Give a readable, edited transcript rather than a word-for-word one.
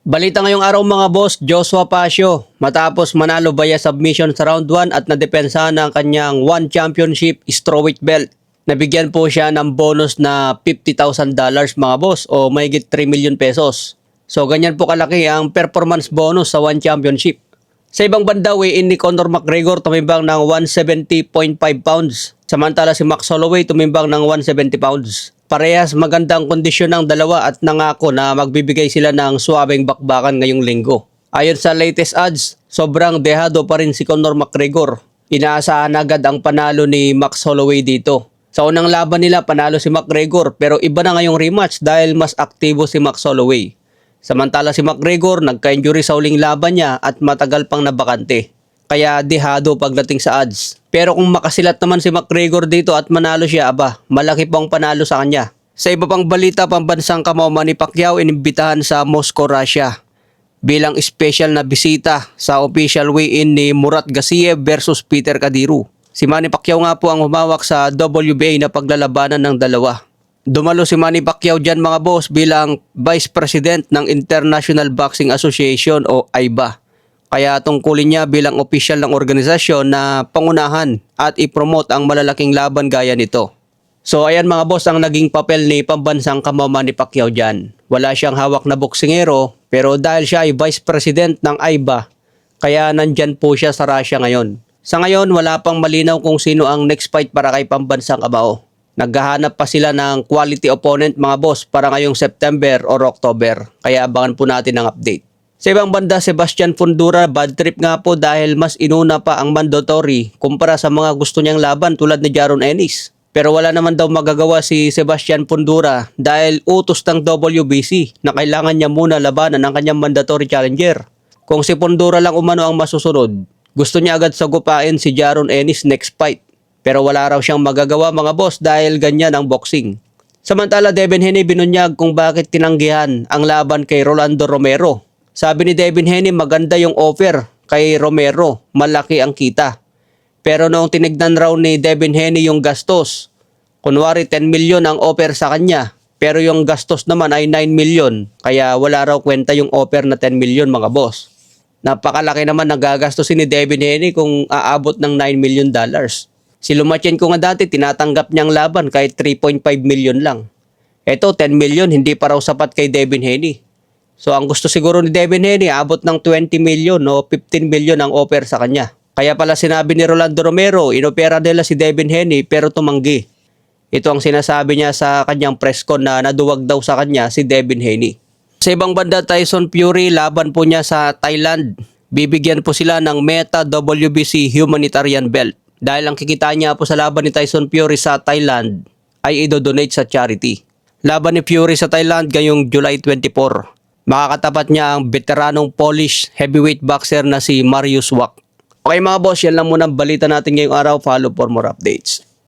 Balita ngayong araw mga boss, Joshua Pasio matapos manalo via submission sa round 1 at nadepensahan ng kanyang One Championship strawweight belt. Nabigyan po siya ng bonus na $50,000 mga boss o mahigit 3 million pesos. So ganyan po kalaki ang performance bonus sa One Championship. Sa ibang banda, weigh-in ni Conor McGregor tumimbang ng 170.5 pounds. Samantala si Max Holloway tumimbang ng 170 pounds. Parehas magandang kondisyon ng dalawa at nangako na magbibigay sila ng suwabeng bakbakan ngayong linggo. Ayon sa latest odds, sobrang dehado pa rin si Conor McGregor. Inaasahan agad ang panalo ni Max Holloway dito. Sa unang laban nila panalo si McGregor pero iba na ngayong rematch dahil mas aktibo si Max Holloway. Samantala si McGregor nagka-injury sa huling laban niya at matagal pang nabakante. Kaya dehado pagdating sa odds. Pero kung makasilat naman si McGregor dito at manalo siya, malaki pang panalo sa kanya. Sa iba pang balita, pambansang kamao Manny Pacquiao inimbitahan sa Moscow, Russia bilang special na bisita sa official weigh-in ni Murat Gassiev versus Peter Kadiru. Si Manny Pacquiao nga po ang humawak sa WBA na paglalabanan ng dalawa. Dumalo si Manny Pacquiao dyan mga boss bilang Vice President ng International Boxing Association o AIBA. Kaya tungkulin niya bilang opisyal ng organisasyon na pangunahan at ipromote ang malalaking laban gaya nito. So ayan mga boss ang naging papel ni pambansang kamao Manny Pacquiao dyan. Wala siyang hawak na boksingero pero dahil siya ay Vice President ng AIBA, kaya nandyan po siya sa Russia ngayon. Sa ngayon wala pang malinaw kung sino ang next fight para kay pambansang kamao. Naghahanap pa sila ng quality opponent mga boss para ngayong September or October. Kaya abangan po natin ang update. Sa ibang banda, Sebastian Fundora bad trip nga po dahil mas inuna pa ang mandatory kumpara sa mga gusto niyang laban tulad ni Jaron Ennis. Pero wala naman daw magagawa si Sebastian Fundora dahil utos ng WBC na kailangan niya muna labanan ang kanyang mandatory challenger. Kung si Fundora lang umano ang masusunod, gusto niya agad sagupain si Jaron Ennis next fight. Pero wala raw siyang magagawa mga boss dahil ganyan ang boxing. Samantala, Devin Haney binunyag kung bakit tinanggihan ang laban kay Rolando Romero. Sabi ni Devin Haney maganda yung offer kay Romero, malaki ang kita. Pero noong tinignan raw ni Devin Haney yung gastos, kunwari 10 million ang offer sa kanya, pero yung gastos naman ay 9 million, kaya wala raw kwenta yung offer na 10 million mga boss. Napakalaki naman nagagastosin ni Devin Haney kung aabot ng 9 million dollars. Si Lomachenko nga dati tinatanggap niyang laban kahit 3.5 million lang. Eto 10 million hindi pa raw sapat kay Devin Haney. So ang gusto siguro ni Devin Haney abot ng 20 million o 15 million ang offer sa kanya. Kaya pala sinabi ni Rolando Romero, inopera nila si Devin Haney pero tumanggi. Ito ang sinasabi niya sa kanyang press con na naduwag daw sa kanya si Devin Haney. Sa ibang banda, Tyson Fury laban po niya sa Thailand. Bibigyan po sila ng Meta WBC humanitarian belt. Dahil ang kikita niya po sa laban ni Tyson Fury sa Thailand ay idodonate sa charity. Laban ni Fury sa Thailand ngayong July 24. Makakatapat niya ang veteranong Polish heavyweight boxer na si Mariusz Wach. Okay mga boss, yan lang muna ang balita natin ngayong araw. Follow for more updates.